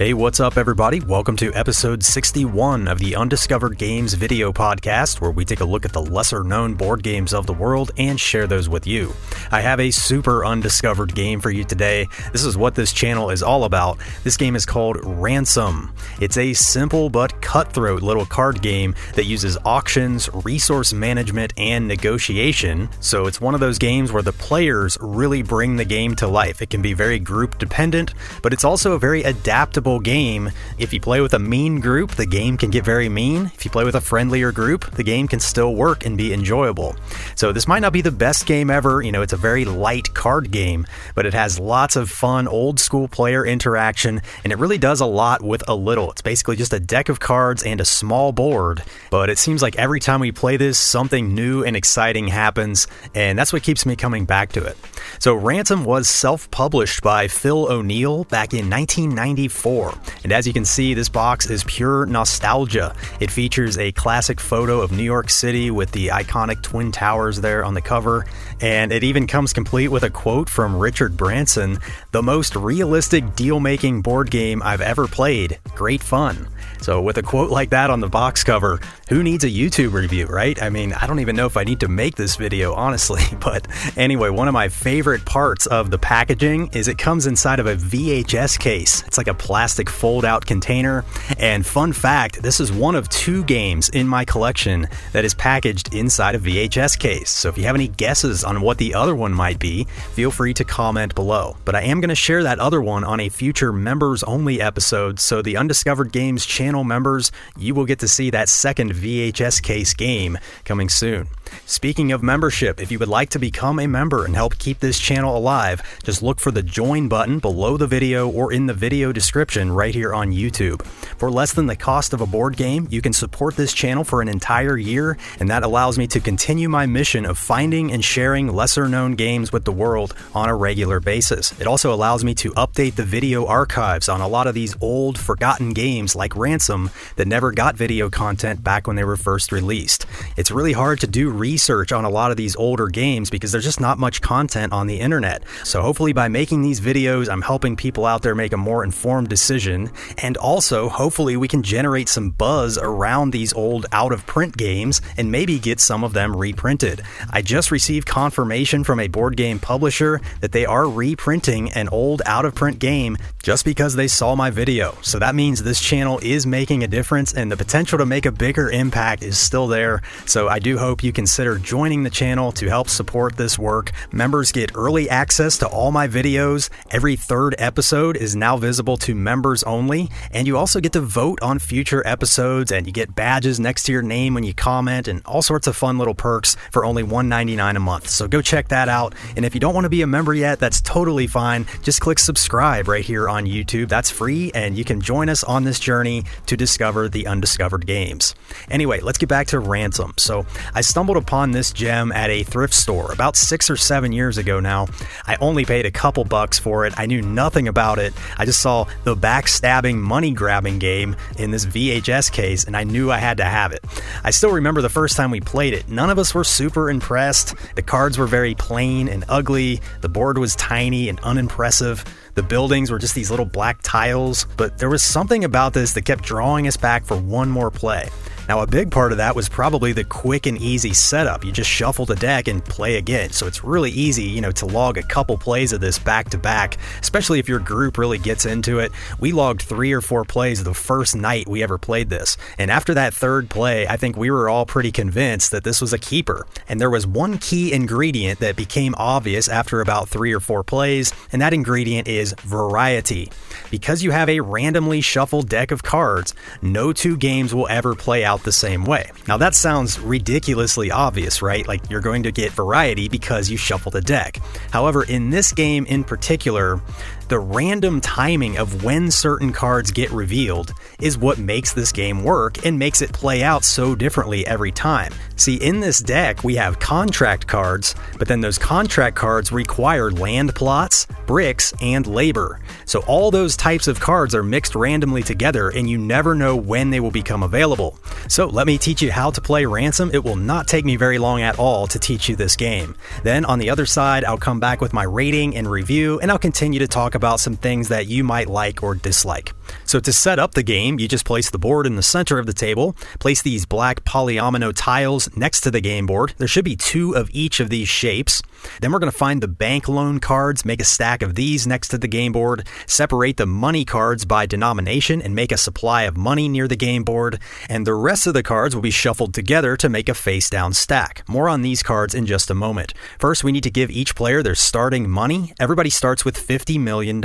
Hey, what's up everybody? Welcome to episode 61 of the Undiscovered Games video podcast, where we take a look at the lesser known board games of the world and share those with you. I have a super undiscovered game for you today. This is what this channel is all about. This game is called Ransom. It's a simple but cutthroat little card game that uses auctions, resource management, and negotiation. So it's one of those games where the players really bring the game to life. It can be very group dependent, but it's also a very adaptable game. If you play with a mean group, the game can get very mean. If you play with a friendlier group, the game can still work and be enjoyable. So this might not be the best game ever. It's a very light card game, but it has lots of fun old school player interaction, and it really does a lot with a little. It's basically just a deck of cards and a small board, but it seems like every time we play this, something new and exciting happens, and that's what keeps me coming back to it. So Ransom was self-published by Phil O'Neill back in 1994. And as you can see, this box is pure nostalgia. It features a classic photo of New York City with the iconic Twin Towers there on the cover, and it even comes complete with a quote from Richard Branson: "The most realistic deal-making board game I've ever played. Great fun." So with a quote like that on the box cover, who needs a YouTube review, right? I mean, I don't even know if I need to make this video, honestly. But anyway, one of my favorite parts of the packaging is it comes inside of a VHS case. It's like a plastic fold-out container. And fun fact, this is one of two games in my collection that is packaged inside a VHS case. So if you have any guesses on what the other one might be, feel free to comment below. But I am going to share that other one on a future members-only episode, so the Undiscovered Games channel members, you will get to see that second VHS case game coming soon. Speaking of membership, if you would like to become a member and help keep this channel alive, just look for the join button below the video or in the video description right here on YouTube. For less than the cost of a board game, you can support this channel for an entire year, and that allows me to continue my mission of finding and sharing lesser known games with the world on a regular basis. It also allows me to update the video archives on a lot of these old, forgotten games like Ransom that never got video content back when they were first released. It's really hard to do research on a lot of these older games because there's just not much content on the internet. So hopefully by making these videos, I'm helping people out there make a more informed decision, and also hopefully we can generate some buzz around these old out-of-print games and maybe get some of them reprinted. I just received confirmation from a board game publisher that they are reprinting an old out-of-print game just because they saw my video. So that means this channel is making a difference, and the potential to make a bigger impact is still there. So I do hope you consider joining the channel to help support this work. Members get early access to all my videos. Every third episode is now visible to members only, and you also get to vote on future episodes, and you get badges next to your name when you comment, and all sorts of fun little perks for only $1.99 a month. So go check that out. And if you don't want to be a member yet, that's totally fine. Just click subscribe right here on YouTube. That's free, and you can join us on this journey to discover the undiscovered games. Anyway, let's get back to Ransom. So I stumbled upon this gem at a thrift store about 6 or 7 years ago now. I only paid a couple bucks for it. I knew nothing about it. I just saw the backstabbing money grabbing game in this VHS case, and I knew I had to have it. I still remember the first time we played it. None of us were super impressed. The cards were very plain and ugly. The board was tiny and unimpressive. The buildings were just these little black tiles, but there was something about this that kept drawing us back for one more play. Now, a big part of that was probably the quick and easy setup. You just shuffle the deck and play again. So it's really easy, to log a couple plays of this back to back, especially if your group really gets into it. We logged 3 or 4 plays the first night we ever played this. And after that third play, I think we were all pretty convinced that this was a keeper. And there was one key ingredient that became obvious after about 3 or 4 plays, and that ingredient is variety. Because you have a randomly shuffled deck of cards, no two games will ever play out the same way. Now that sounds ridiculously obvious, right? Like you're going to get variety because you shuffle the deck. However, in this game in particular, the random timing of when certain cards get revealed is what makes this game work and makes it play out so differently every time. See, in this deck, we have contract cards, but then those contract cards require land plots, bricks, and labor. So all those types of cards are mixed randomly together, and you never know when they will become available. So let me teach you how to play Ransom. It will not take me very long at all to teach you this game. Then on the other side, I'll come back with my rating and review, and I'll continue to talk about some things that you might like or dislike. So to set up the game, you just place the board in the center of the table, place these black polyomino tiles next to the game board. There should be 2 of each of these shapes. Then we're going to find the bank loan cards, make a stack of these next to the game board, separate the money cards by denomination and make a supply of money near the game board, and the rest of the cards will be shuffled together to make a face down stack. More on these cards in just a moment. First, we need to give each player their starting money. Everybody starts with $50 million.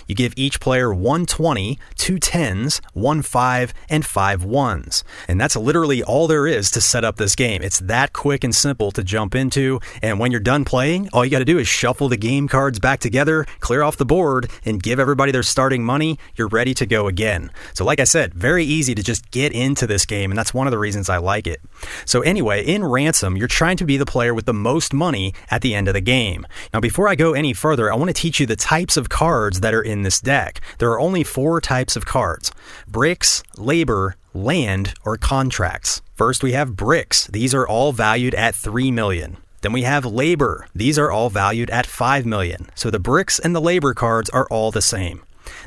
You give each player 1 20, 2 10s, 1 5, and 5 1s. And that's literally all there is to set up this game. It's that quick and simple to jump into, and when you're done playing, all you got to do is shuffle the game cards back together, clear off the board, and give everybody their starting money. You're ready to go again. So like I said, very easy to just get into this game, and that's one of the reasons I like it. So anyway, in Ransom, you're trying to be the player with the most money at the end of the game. Now before I go any further, I want to teach you the types of cards that are in this deck. There are only 4 types of cards: bricks, labor, land, or contracts. First, we have bricks. These are all valued at $3 million. Then we have labor. These are all valued at $5 million. So the bricks and the labor cards are all the same.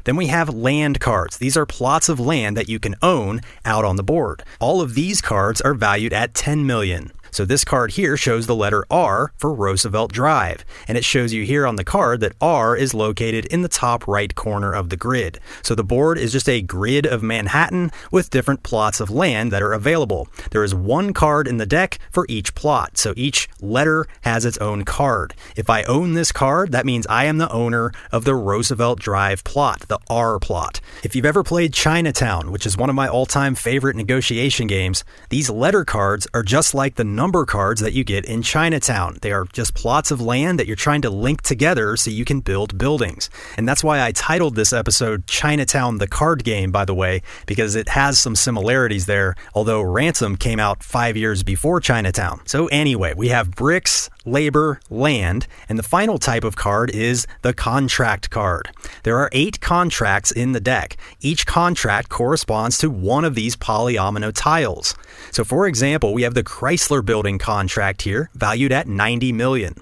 Then we have land cards. These are plots of land that you can own out on the board. All of these cards are valued at $10 million. So this card here shows the letter R for Roosevelt Drive, and it shows you here on the card that R is located in the top right corner of the grid. So the board is just a grid of Manhattan with different plots of land that are available. There is 1 card in the deck for each plot, so each letter has its own card. If I own this card, that means I am the owner of the Roosevelt Drive plot, the R plot. If you've ever played Chinatown, which is one of my all-time favorite negotiation games, these letter cards are just like the number cards that you get in Chinatown. They are just plots of land that you're trying to link together so you can build buildings. And that's why I titled this episode Chinatown The Card Game, by the way, because it has some similarities there, although Ransom came out 5 years before Chinatown. So anyway, we have bricks, labor, land, and the final type of card is the contract card. There are 8 contracts in the deck. Each contract corresponds to one of these polyomino tiles. So for example, we have the Chrysler Building contract here, valued at $90 million.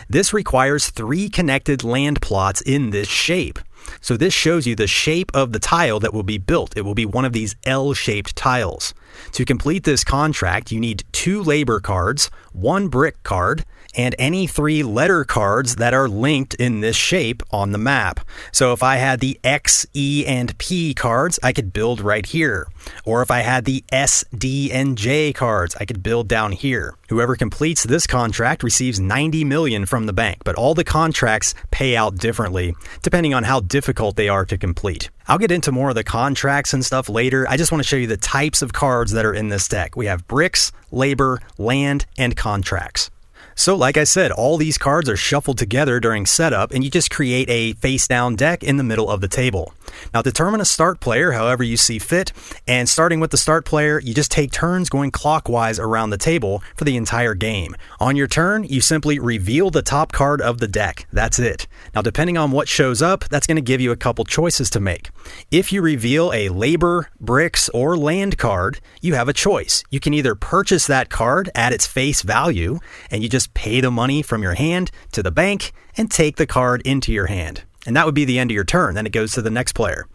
This requires 3 connected land plots in this shape. So this shows you the shape of the tile that will be built. It will be one of these L-shaped tiles. To complete this contract, you need 2 labor cards, 1 brick card, and any 3 letter cards that are linked in this shape on the map. So if I had the X, E, and P cards, I could build right here. Or if I had the S, D, and J cards, I could build down here. Whoever completes this contract receives $90 million from the bank, but all the contracts pay out differently, depending on how difficult they are to complete. I'll get into more of the contracts and stuff later. I just want to show you the types of cards that are in this deck. We have bricks, labor, land, and contracts. So like I said, all these cards are shuffled together during setup, and you just create a face-down deck in the middle of the table. Now determine a start player however you see fit, and starting with the start player, you just take turns going clockwise around the table for the entire game. On your turn, you simply reveal the top card of the deck. That's it. Now depending on what shows up, that's going to give you a couple choices to make. If you reveal a labor, bricks, or land card, you have a choice. You can either purchase that card at its face value, and you just pay the money from your hand to the bank and take the card into your hand. And that would be the end of your turn. Then it goes to the next player.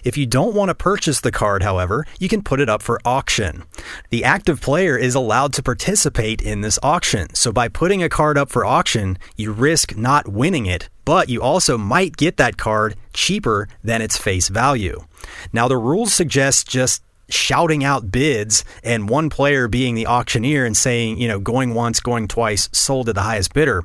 If you don't want to purchase the card, however, you can put it up for auction. The active player is allowed to participate in this auction. So by putting a card up for auction, you risk not winning it, but you also might get that card cheaper than its face value. Now the rules suggest just shouting out bids and one player being the auctioneer and saying, going once, going twice, sold to the highest bidder.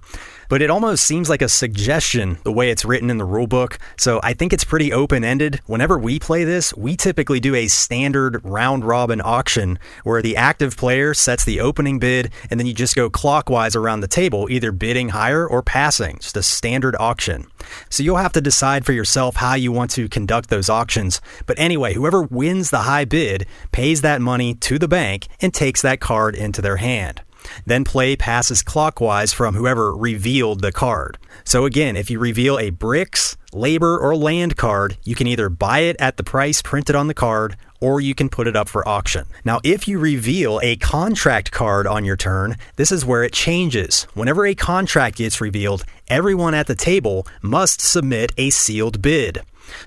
But it almost seems like a suggestion the way it's written in the rulebook. So I think it's pretty open-ended. Whenever we play this, we typically do a standard round-robin auction where the active player sets the opening bid and then you just go clockwise around the table, either bidding higher or passing. Just a standard auction. So you'll have to decide for yourself how you want to conduct those auctions. But anyway, whoever wins the high bid pays that money to the bank and takes that card into their hand. Then play passes clockwise from whoever revealed the card. So again, if you reveal a bricks, labor, or land card, you can either buy it at the price printed on the card or you can put it up for auction. Now, if you reveal a contract card on your turn, this is where it changes. Whenever a contract gets revealed, everyone at the table must submit a sealed bid.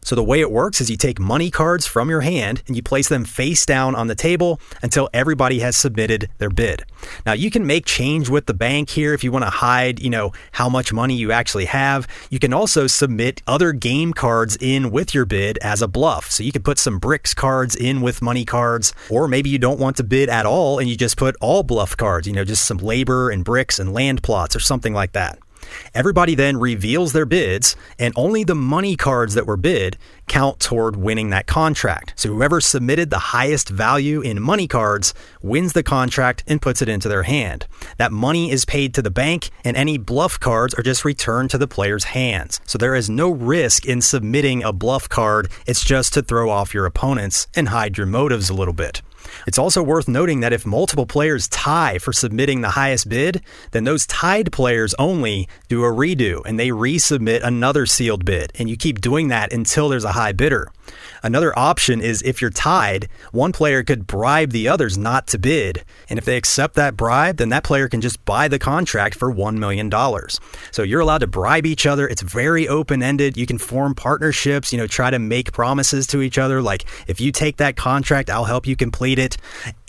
So the way it works is you take money cards from your hand and you place them face down on the table until everybody has submitted their bid. Now, you can make change with the bank here if you want to hide, how much money you actually have. You can also submit other game cards in with your bid as a bluff. So you can put some bricks cards in with money cards, or maybe you don't want to bid at all and you just put all bluff cards, just some labor and bricks and land plots or something like that. Everybody then reveals their bids, and only the money cards that were bid count toward winning that contract. So whoever submitted the highest value in money cards wins the contract and puts it into their hand. That money is paid to the bank, and any bluff cards are just returned to the player's hands. So there is no risk in submitting a bluff card. It's just to throw off your opponents and hide your motives a little bit. It's also worth noting that if multiple players tie for submitting the highest bid, then those tied players only do a redo and they resubmit another sealed bid, and you keep doing that until there's a high bidder. Another option is if you're tied, one player could bribe the others not to bid, and if they accept that bribe, then that player can just buy the contract for $1 million. So you're allowed to bribe each other. It's very open-ended. You can form partnerships, try to make promises to each other, like if you take that contract, I'll help you complete it.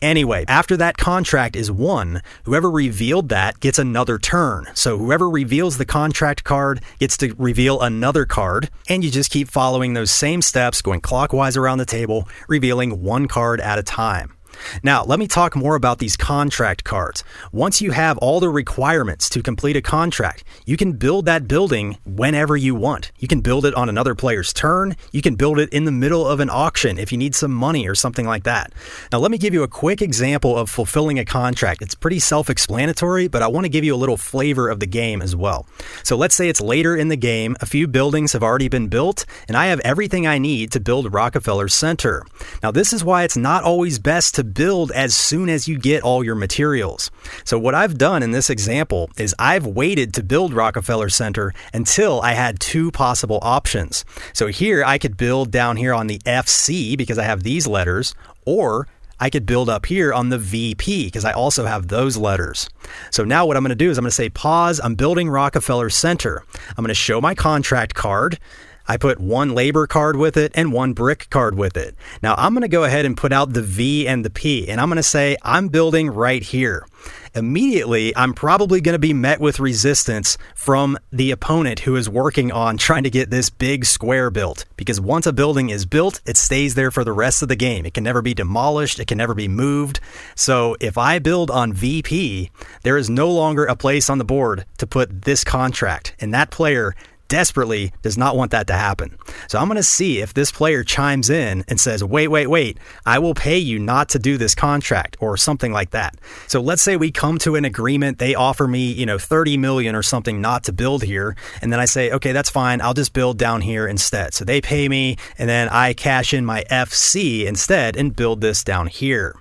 Anyway, after that contract is won, whoever revealed that gets another turn. So whoever reveals the contract card gets to reveal another card, and you just keep following those same steps, going clockwise around the table, revealing one card at a time. Now, let me talk more about these contract cards. Once you have all the requirements to complete a contract, you can build that building whenever you want. You can build it on another player's turn. You can build it in the middle of an auction if you need some money or something like that. Now, let me give you a quick example of fulfilling a contract. It's pretty self-explanatory, but I want to give you a little flavor of the game as well. So let's say it's later in the game, a few buildings have already been built, and I have everything I need to build Rockefeller Center. Now, this is why it's not always best to build as soon as you get all your materials. So what I've done in this example is I've waited to build Rockefeller Center until I had two possible options. So here I could build down here on the FC because I have these letters, or I could build up here on the VP because I also have those letters. So now what I'm going to do is I'm going to say pause. I'm building Rockefeller Center. I'm going to show my contract card. I put one labor card with it and one brick card with it. Now I'm going to go ahead and put out the V and the P, and I'm going to say I'm building right here. Immediately, I'm probably going to be met with resistance from the opponent who is working on trying to get this big square built. Because once a building is built, it stays there for the rest of the game. It can never be demolished. It can never be moved. So if I build on VP, there is no longer a place on the board to put this contract, and that player desperately does not want that to happen. So I'm going to see if this player chimes in and says, wait, I will pay you not to do this contract, or something like that. So let's say we come to an agreement. They offer me, $30 million or something not to build here. And then I say, okay, that's fine. I'll just build down here instead. So they pay me, and then I cash in my FC instead and build this down here.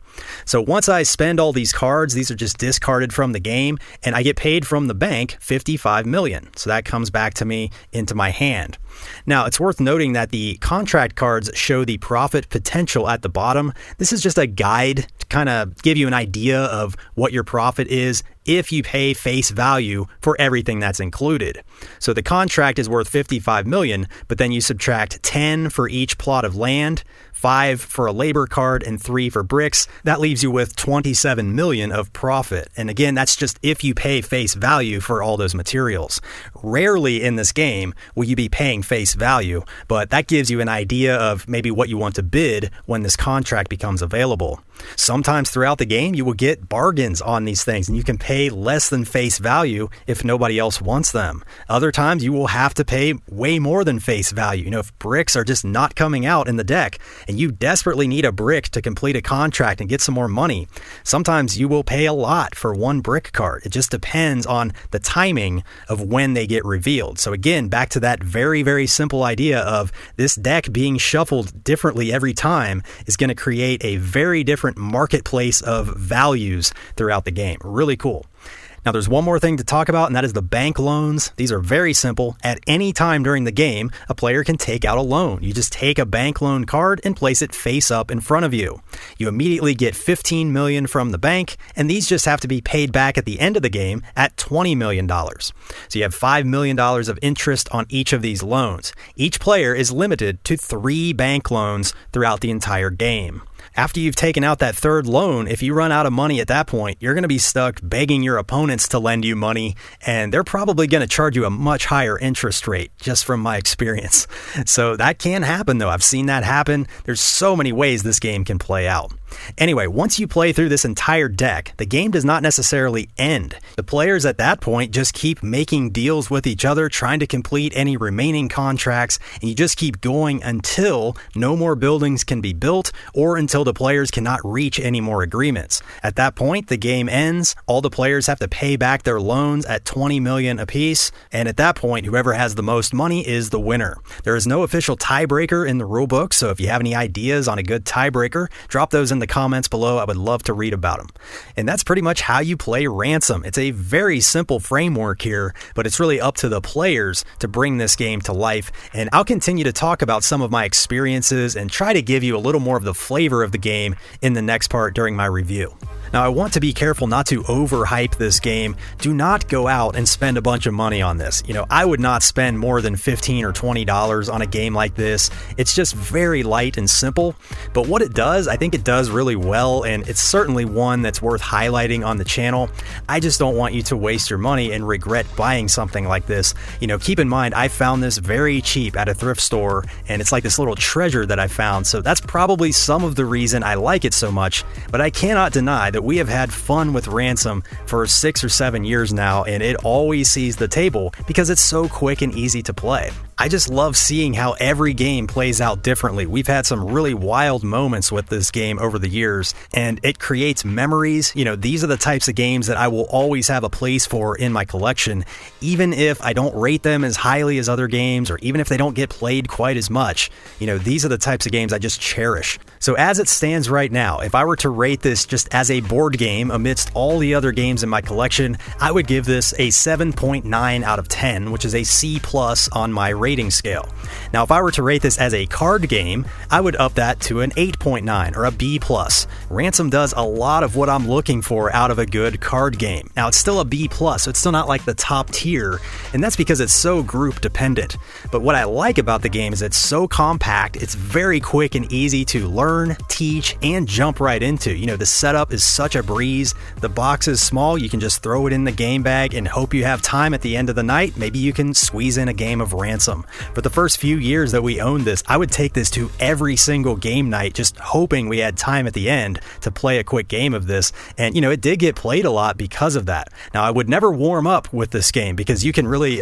So once I spend all these cards, these are just discarded from the game, and I get paid from the bank $55 million. So that comes back to me into my hand. Now, it's worth noting that the contract cards show the profit potential at the bottom. This is just a guide to kind of give you an idea of what your profit is if you pay face value for everything that's included. So the contract is worth $55 million, but then you subtract 10 for each plot of land, 5 for a labor card, and 3 for bricks. That leaves you with $27 million of profit. And again, that's just if you pay face value for all those materials. Rarely in this game will you be paying face value, but that gives you an idea of maybe what you want to bid when this contract becomes available. Sometimes throughout the game, you will get bargains on these things, and you can pay less than face value if nobody else wants them. Other times, you will have to pay way more than face value. If bricks are just not coming out in the deck, and you desperately need a brick to complete a contract and get some more money, sometimes you will pay a lot for one brick card. It just depends on the timing of when they get revealed. So again, back to that very, very simple idea of this deck being shuffled differently every time is going to create a very different marketplace of values throughout the game. Really cool. Now, there's one more thing to talk about, and that is the bank loans. These are very simple. At any time during the game, a player can take out a loan. You just take a bank loan card and place it face up in front of you. You immediately get $15 million from the bank, and these just have to be paid back at the end of the game at $20 million. So you have $5 million of interest on each of these loans. Each player is limited to 3 bank loans throughout the entire game. After you've taken out that third loan, if you run out of money at that point, you're going to be stuck begging your opponents to lend you money, and they're probably going to charge you a much higher interest rate, just from my experience. So that can happen, though. I've seen that happen. There's so many ways this game can play out. Anyway, once you play through this entire deck, the game does not necessarily end. The players at that point just keep making deals with each other, trying to complete any remaining contracts, and you just keep going until no more buildings can be built or until the players cannot reach any more agreements. At that point, the game ends. All the players have to pay back their loans at $20 million apiece, and at that point, whoever has the most money is the winner. There is no official tiebreaker in the rulebook, so if you have any ideas on a good tiebreaker, drop those in the comments below. I would love to read about them. And that's pretty much how you play Ransom. It's a very simple framework here, but it's really up to the players to bring this game to life. And I'll continue to talk about some of my experiences and try to give you a little more of the flavor of the game in the next part during my review. Now, I want to be careful not to overhype this game. Do not go out and spend a bunch of money on this. I would not spend more than $15 or $20 on a game like this. It's just very light and simple, but what it does, I think it does really well, and it's certainly one that's worth highlighting on the channel. I just don't want you to waste your money and regret buying something like this. Keep in mind, I found this very cheap at a thrift store, and it's like this little treasure that I found, so that's probably some of the reason I like it so much, but I cannot deny that we have had fun with Ransom for 6 or 7 years now, and it always sees the table because it's so quick and easy to play. I just love seeing how every game plays out differently. We've had some really wild moments with this game over the years, and it creates memories. These are the types of games that I will always have a place for in my collection, even if I don't rate them as highly as other games, or even if they don't get played quite as much. These are the types of games I just cherish. So as it stands right now, if I were to rate this just as a board game amidst all the other games in my collection, I would give this a 7.9 out of 10, which is a C+ on my rating scale. Now, if I were to rate this as a card game, I would up that to an 8.9 or a B+. Ransom does a lot of what I'm looking for out of a good card game. Now, it's still a B+, so it's still not like the top tier, and that's because it's so group dependent. But what I like about the game is it's so compact, it's very quick and easy to learn, teach, and jump right into. The setup is such a breeze. The box is small, you can just throw it in the game bag and hope you have time at the end of the night. Maybe you can squeeze in a game of Ransom. For the first few years that we owned this, I would take this to every single game night, just hoping we had time at the end to play a quick game of this. And, it did get played a lot because of that. Now, I would never warm up with this game because you can really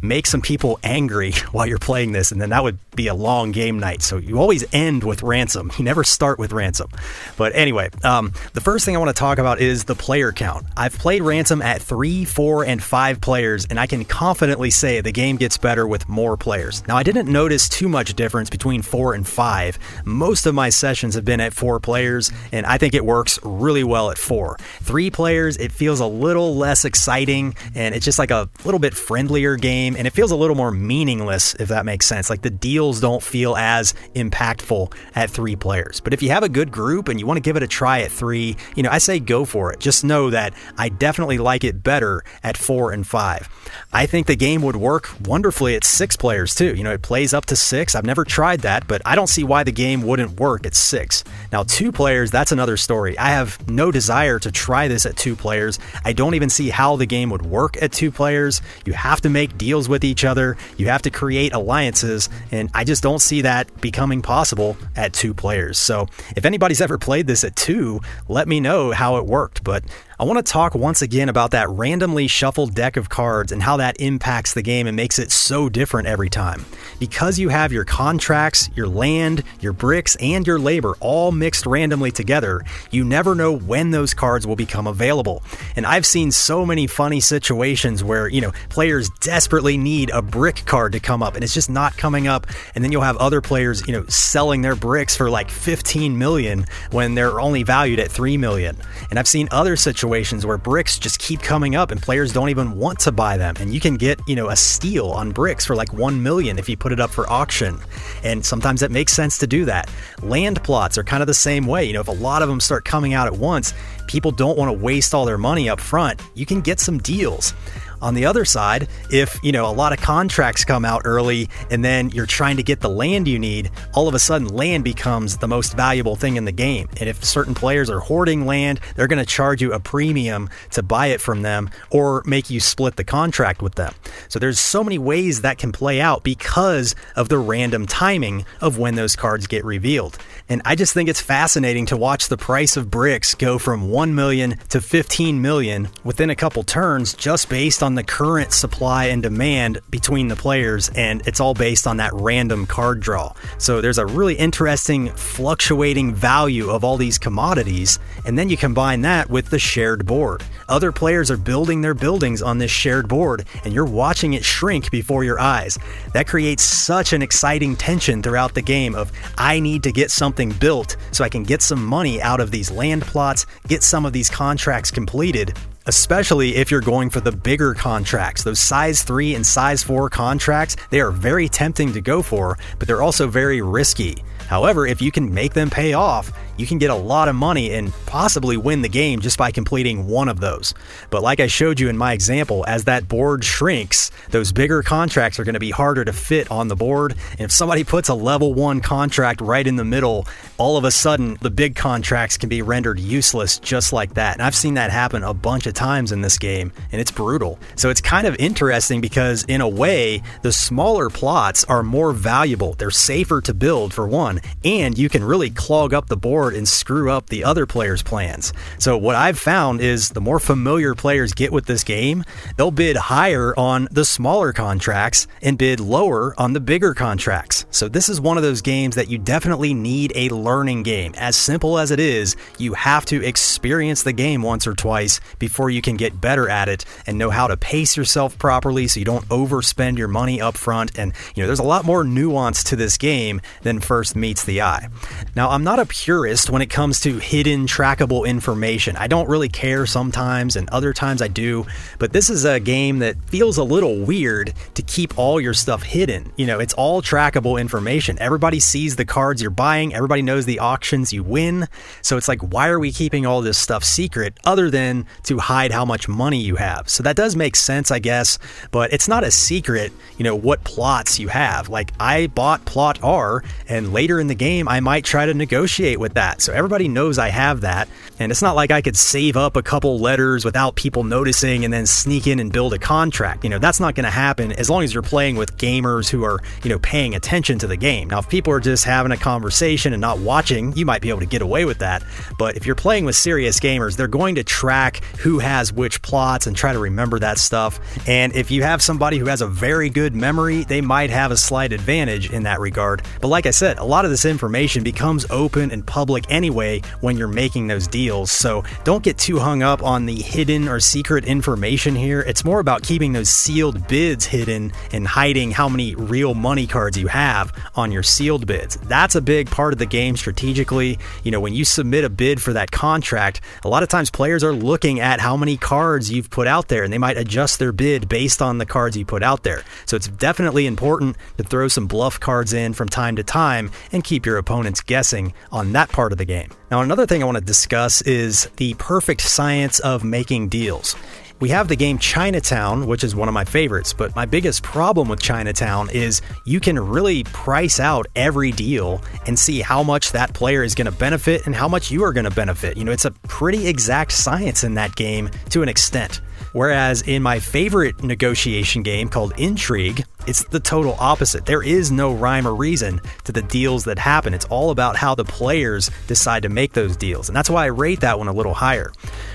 make some people angry while you're playing this, and then that would be a long game night. So you always end with Ransom. You never start with Ransom. But anyway, the first thing I want to talk about is the player count. I've played Ransom at 3, 4, and 5 players, and I can confidently say the game gets better with more players. Now, I didn't notice too much difference between 4 and 5. Most of my sessions have been at 4 players, and I think it works really well at 4. 3 players, it feels a little less exciting, and it's just like a little bit friendlier game, and it feels a little more meaningless, if that makes sense. Like the deals don't feel as impactful at 3 players. But if you have a good group and you want to give it a try at 3, I say go for it. Just know that I definitely like it better at 4 and 5. I think the game would work wonderfully at 6 players too. It plays up to 6. I've never tried that, but I don't see why the game wouldn't work at 6. Now, 2 players, that's another story. I have no desire to try this at 2 players. I don't even see how the game would work at 2 players. You have to make deals with each other. You have to create alliances, and I just don't see that becoming possible at 2 players. So if anybody's ever played this at 2, let me know how it worked. But I want to talk once again about that randomly shuffled deck of cards and how that impacts the game and makes it so different every time. Because you have your contracts, your land, your bricks, and your labor all mixed randomly together, you never know when those cards will become available. And I've seen so many funny situations where, players desperately need a brick card to come up and it's just not coming up. And then you'll have other players, selling their bricks for like 15 million when they're only valued at 3 million. And I've seen other situations situations where bricks just keep coming up and players don't even want to buy them. And you can get, a steal on bricks for like 1 million if you put it up for auction. And sometimes it makes sense to do that. Land plots are kind of the same way. If a lot of them start coming out at once, people don't want to waste all their money up front. You can get some deals. On the other side, if, a lot of contracts come out early and then you're trying to get the land you need, all of a sudden land becomes the most valuable thing in the game. And if certain players are hoarding land, they're going to charge you a premium to buy it from them or make you split the contract with them. So there's so many ways that can play out because of the random timing of when those cards get revealed. And I just think it's fascinating to watch the price of bricks go from 1 million to 15 million within a couple turns just based on the current supply and demand between the players, and it's all based on that random card draw. So there's a really interesting fluctuating value of all these commodities, and then you combine that with the shared board. Other players are building their buildings on this shared board, and you're watching it shrink before your eyes. That creates such an exciting tension throughout the game of, I need to get something built so I can get some money out of these land plots, get some of these contracts completed. Especially if you're going for the bigger contracts. Those size 3 and size 4 contracts, they are very tempting to go for, but they're also very risky. However, if you can make them pay off, you can get a lot of money and possibly win the game just by completing one of those. But like I showed you in my example, as that board shrinks, those bigger contracts are going to be harder to fit on the board. And if somebody puts a level 1 contract right in the middle, all of a sudden the big contracts can be rendered useless just like that. And I've seen that happen a bunch of times in this game, and it's brutal. So it's kind of interesting because in a way, the smaller plots are more valuable. They're safer to build for one, and you can really clog up the board and screw up the other players' plans. So what I've found is the more familiar players get with this game, they'll bid higher on the smaller contracts and bid lower on the bigger contracts. So this is one of those games that you definitely need a learning game. As simple as it is, you have to experience the game once or twice before you can get better at it and know how to pace yourself properly so you don't overspend your money up front. And there's a lot more nuance to this game than first meets the eye. Now, I'm not a purist when it comes to hidden trackable information. I don't really care sometimes, and other times I do, but this is a game that feels a little weird to keep all your stuff hidden. It's all trackable information. Everybody sees the cards you're buying. Everybody knows the auctions you win. So it's like, why are we keeping all this stuff secret other than to hide how much money you have? So that does make sense, I guess, but it's not a secret, what plots you have. Like, I bought plot R, and later in the game, I might try to negotiate with that. So everybody knows I have that. And it's not like I could save up a couple letters without people noticing and then sneak in and build a contract. That's not going to happen as long as you're playing with gamers who are, paying attention to the game. Now, if people are just having a conversation and not watching, you might be able to get away with that. But if you're playing with serious gamers, they're going to track who has which plots and try to remember that stuff. And if you have somebody who has a very good memory, they might have a slight advantage in that regard. But like I said, a lot of this information becomes open and public anyway when you're making those deals. So don't get too hung up on the hidden or secret information here. It's more about keeping those sealed bids hidden and hiding how many real money cards you have on your sealed bids. That's a big part of the game strategically. When you submit a bid for that contract, a lot of times players are looking at how many cards you've put out there, and they might adjust their bid based on the cards you put out there. So it's definitely important to throw some bluff cards in from time to time and keep your opponents guessing on that part of the game. Now, another thing I want to discuss is the perfect science of making deals. We have the game Chinatown, which is one of my favorites, but my biggest problem with Chinatown is you can really price out every deal and see how much that player is going to benefit and how much you are going to benefit. It's a pretty exact science in that game to an extent. Whereas in my favorite negotiation game called Intrigue, it's the total opposite. There is no rhyme or reason to the deals that happen. It's all about how the players decide to make those deals. And that's why I rate that one a little higher.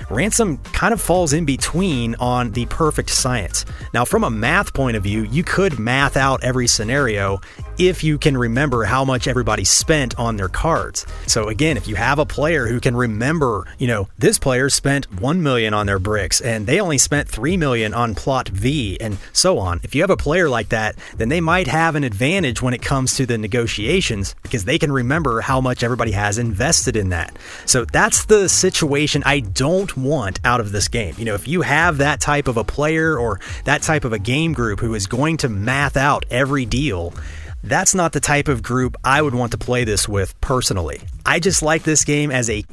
Ransom kind of falls in between on the perfect science. Now, from a math point of view, you could math out every scenario if you can remember how much everybody spent on their cards. So again, if you have a player who can remember, this player spent 1 million on their bricks and they only spent 3 million on plot V and so on. If you have a player like that, that, then they might have an advantage when it comes to the negotiations because they can remember how much everybody has invested in that. So that's the situation I don't want out of this game. If you have that type of a player or that type of a game group who is going to math out every deal, that's not the type of group I would want to play this with personally. I just like this game as a,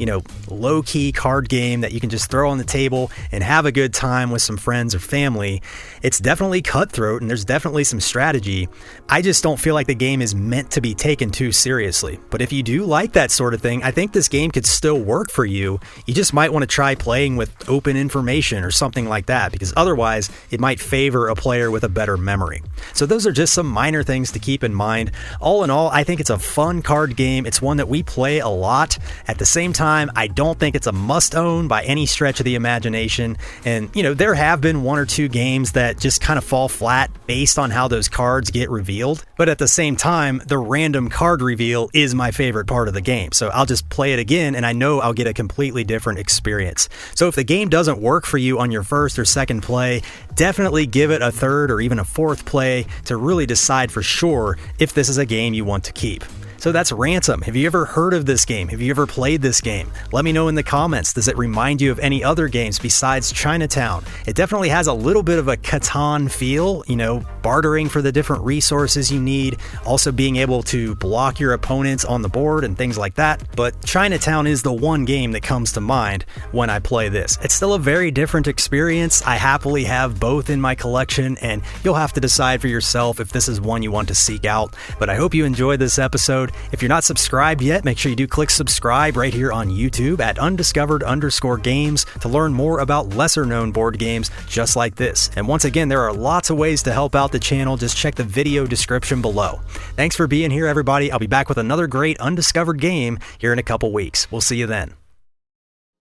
low-key card game that you can just throw on the table and have a good time with some friends or family. It's definitely cutthroat and there's definitely some strategy. I just don't feel like the game is meant to be taken too seriously. But if you do like that sort of thing, I think this game could still work for you. You just might want to try playing with open information or something like that, because otherwise it might favor a player with a better memory. So those are just some minor things to keep in mind. All in all, I think it's a fun card game. It's one that we play a lot. At the same time, I don't think it's a must-own by any stretch of the imagination. And, there have been one or two games that just kind of fall flat based on how those cards get revealed. But at the same time, the random card reveal is my favorite part of the game. So I'll just play it again and I know I'll get a completely different experience. So if the game doesn't work for you on your first or second play, definitely give it a third or even a fourth play to really decide for sure if this is a game you want to keep. So that's Ransom. Have you ever heard of this game? Have you ever played this game? Let me know in the comments. Does it remind you of any other games besides Chinatown? It definitely has a little bit of a Catan feel, bartering for the different resources you need, also being able to block your opponents on the board and things like that. But Chinatown is the one game that comes to mind when I play this. It's still a very different experience. I happily have both in my collection, and you'll have to decide for yourself if this is one you want to seek out. But I hope you enjoyed this episode. If you're not subscribed yet, make sure you do click subscribe right here on YouTube at undiscovered_games to learn more about lesser known board games just like this. And once again, there are lots of ways to help out the channel. Just check the video description below. Thanks for being here, everybody. I'll be back with another great undiscovered game here in a couple weeks. We'll see you then.